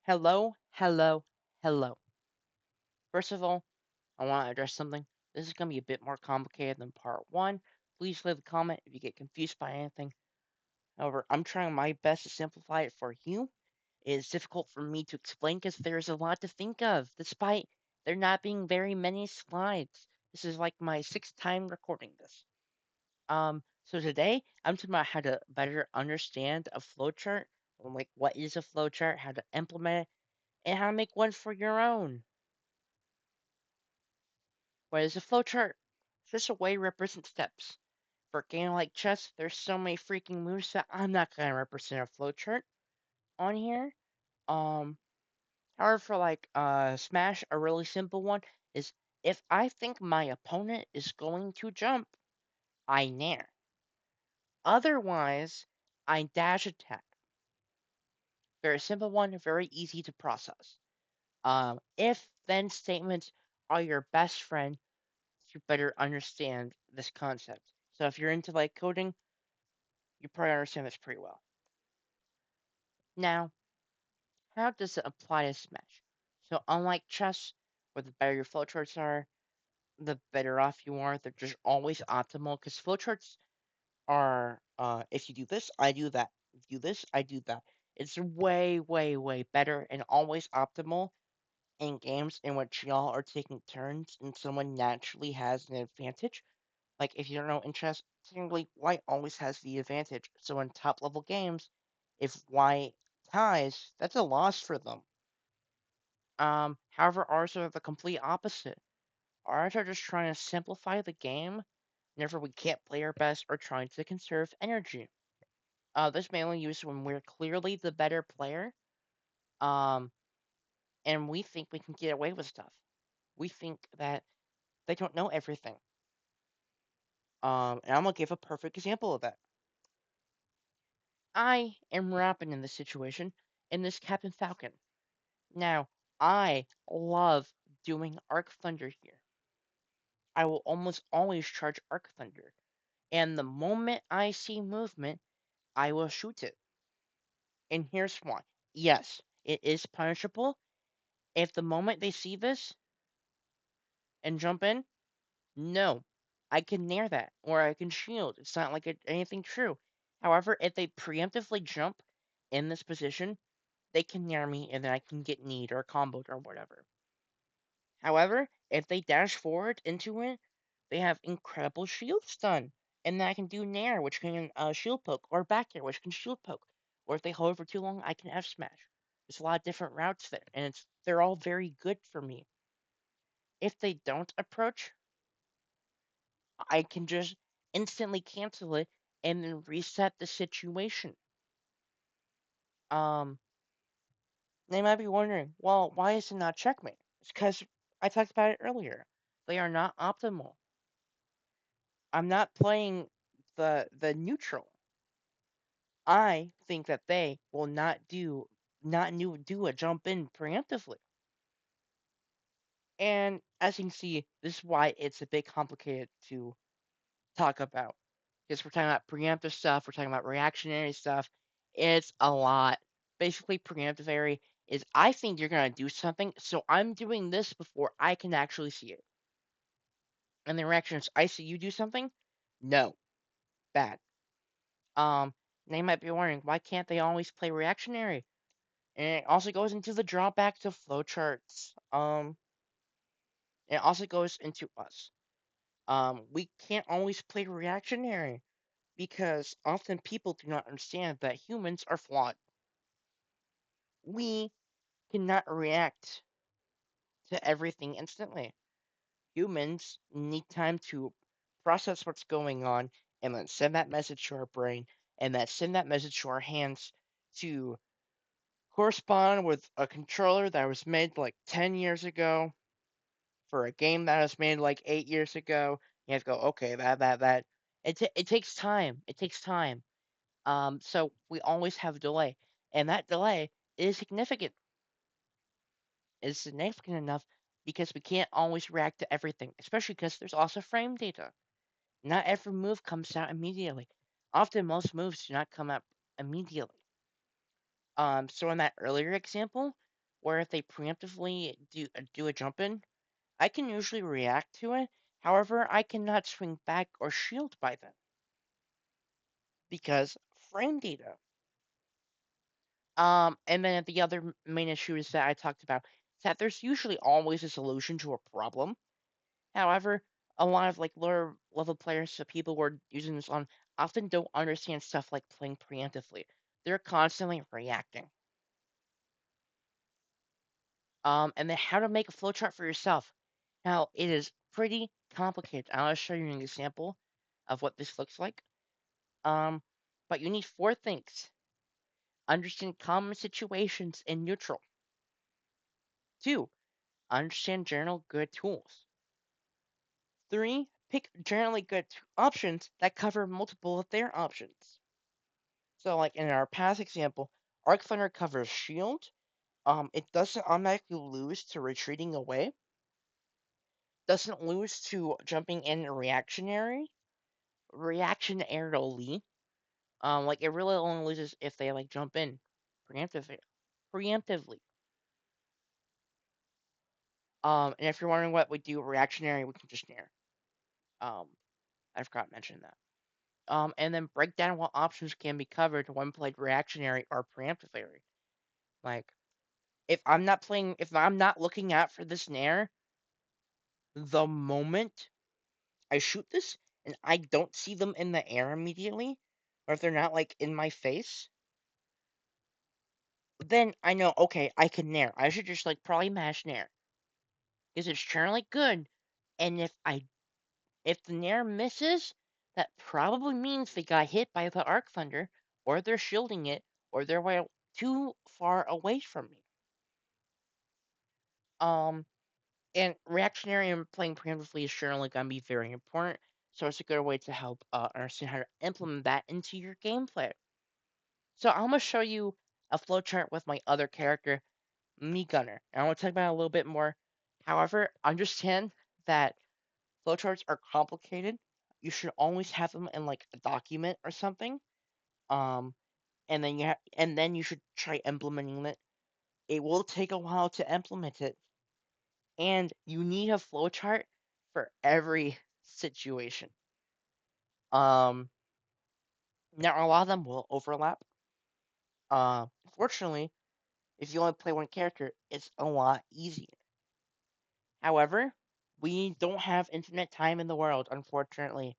Hello, hello, hello. First of all, I want to address something. This is going to be a bit more complicated than part one. Please leave a comment if you get confused by anything. However, I'm trying my best to simplify it for you. It is difficult for me to explain because there's a lot to think of, despite there not being very many slides. This is like my sixth time recording this. So today I'm talking about how to better understand a flowchart, like what is a flowchart, how to implement it, and how to make one for your own. Whereas a flowchart is just a way to represent steps. For a game like chess, there's so many freaking moves that I'm not gonna represent a flowchart on here. Um, However, for like Smash, a really simple one is if I think my opponent is going to jump, I nair. Otherwise, I dash attack. Very simple one, very easy to process. If then statements are your best friend, you better understand this concept. So if you're into like coding, you probably understand this pretty well. Now, how does it apply to Smash? So unlike chess, where the better your flowcharts are, the better off you are. They're just always optimal because flowcharts are if you do this, I do that. If you do this, I do that. It's way, way, way better and always optimal in games in which y'all are taking turns and someone naturally has an advantage. Like if you don't know in chess, technically white always has the advantage. So in top level games, if white ties, that's a loss for them. However, ours are the complete opposite. Ours are just trying to simplify the game whenever we can't play our best or trying to conserve energy. This mainly used when we're clearly the better player, um, and we think we can get away with stuff. We think that they don't know everything. And I'm gonna give a perfect example of that. I am rapping in this situation in this Captain Falcon. Now, I love doing Arc Thunder here. I will almost always charge Arc Thunder, and the moment I see movement, I will shoot it. And here's why. Yes, it is punishable. If the moment they see this and jump in, no, I can nair that or I can shield. It's not like anything true. However, if they preemptively jump in this position, they can nair me and then I can get kneed or comboed or whatever. However, if they dash forward into it, they have incredible shield stun. And then I can do nair, which can shield poke, or back air, which can shield poke. Or if they hold for too long, I can F smash. There's a lot of different routes there, and they're all very good for me. If they don't approach, I can just instantly cancel it and then reset the situation. Um, they might be wondering, well, why is it not checkmate? It's because I talked about it earlier. They are not optimal. I'm not playing the neutral. I think that they will not do a jump in preemptively. And as you can see, this is why it's a bit complicated to talk about. Because we're talking about preemptive stuff, we're talking about reactionary stuff. It's a lot. Basically, preemptive is I think you're gonna do something, so I'm doing this before I can actually see it. And the reaction is I see you do something? No. Bad. Um, they might be wondering why can't they always play reactionary? And it also goes into the drawback to flowcharts. It also goes into us. We can't always play reactionary because often people do not understand that humans are flawed. We cannot react to everything instantly. Humans need time to process what's going on and then send that message to our brain and then send that message to our hands to correspond with a controller that was made like 10 years ago for a game that was made like 8 years ago. You have to go, okay, that. It takes time. It takes time. So we always have a delay, and that delay is significant. It's significant enough because we can't always react to everything, especially because there's also frame data. Not every move comes out immediately. Often, most moves do not come out immediately. So in that earlier example, where if they preemptively do a jump in, I can usually react to it. However, I cannot swing back or shield by them because frame data. And then the other main issue is that I talked about is that there's usually always a solution to a problem. However, a lot of like lower level players, so people who are using this on, often don't understand stuff like playing preemptively. They're constantly reacting. And then how to make a flowchart for yourself. Now, it is pretty complicated. I'll show you an example of what this looks like. Um, but you need four things. Understand common situations in neutral. Two, understand general good tools. Three, pick generally good options that cover multiple of their options. So, like in our past example, Arc Thunder covers shield. It doesn't automatically lose to retreating away. Doesn't lose to jumping in reactionarily. Like it really only loses if they like jump in preemptively. Preemptively. And if you're wondering what we do reactionary, we can just nair. Um, I forgot to mention that. And then break down what options can be covered when played reactionary or preemptively. Like if I'm not looking out for this nair, the moment I shoot this and I don't see them in the air immediately, or if they're not like in my face, then I know okay, I can nair. I should just like probably mash nair because it's generally good. And if the nair misses, that probably means they got hit by the arc thunder, or they're shielding it, or they're way too far away from me. Um, and reactionary and playing preemptively is generally going to be very important. So it's a good way to help understand how to implement that into your gameplay. So I'm gonna show you a flowchart with my other character, Me Gunner. And I want to talk about it a little bit more. However, understand that flowcharts are complicated. You should always have them in like a document or something. Um, and then you should try implementing it. It will take a while to implement it, and you need a flowchart for every situation. Um, Now a lot of them will overlap. Fortunately, if you only play one character, it's a lot easier. However, we don't have infinite time in the world, unfortunately.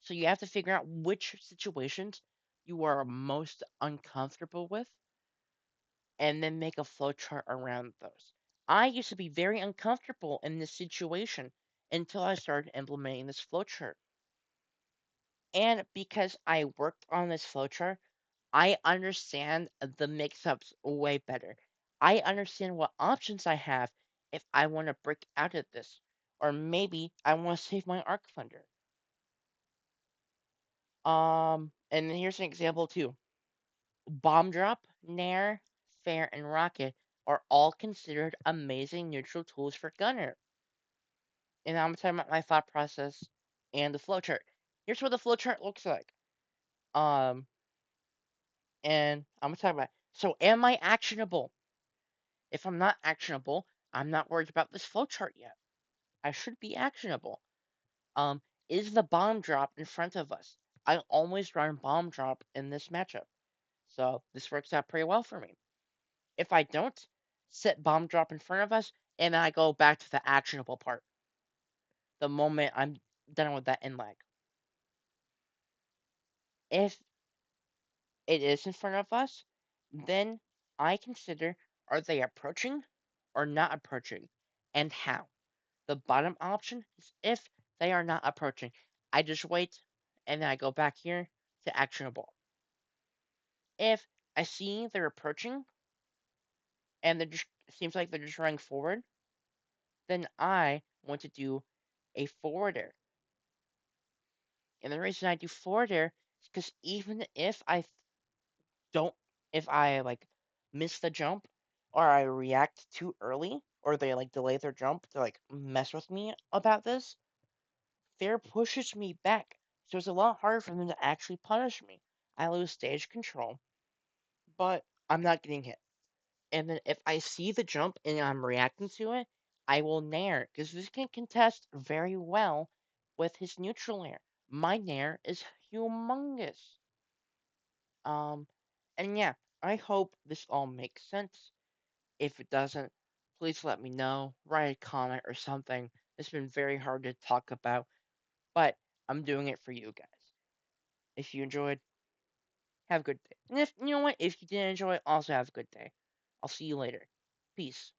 So you have to figure out which situations you are most uncomfortable with and then make a flowchart around those. I used to be very uncomfortable in this situation until I started implementing this flowchart. And because I worked on this flowchart, I understand the mix ups way better. I understand what options I have if I want to break out of this. Or maybe I want to save my arc thunder. And here's an example too. Bomb drop, nair, fair, and rocket are all considered amazing neutral tools for gunner. And I'm talking about my thought process and the flowchart. Here's what the flowchart looks like. Um, and I'm gonna talk about. So, am I actionable? If I'm not actionable, I'm not worried about this flowchart yet. I should be actionable. Um, is the bomb drop in front of us? I always run bomb drop in this matchup, so this works out pretty well for me. If I don't, set bomb drop in front of us, and then I go back to the actionable part the moment I'm done with that in lag. If it is in front of us, then I consider are they approaching or not approaching, and how. The bottom option is if they are not approaching. I just wait and then I go back here to actionable. If I see they're approaching and they just seems like they're just running forward, then I want to do a forwarder. And the reason I do forwarder is because even if I don't, if I like miss the jump or I react too early or they like delay their jump to like mess with me about this, fear pushes me back, so it's a lot harder for them to actually punish me. I lose stage control, but I'm not getting hit. And then if I see the jump and I'm reacting to it, I will nair because this can contest very well with his neutral nair. My nair is humongous. Um, and yeah, I hope this all makes sense. If it doesn't, please let me know. Write a comment or something. It's been very hard to talk about, but I'm doing it for you guys. If you enjoyed, have a good day. And if you know what, if you didn't enjoy, also have a good day. I'll see you later. Peace.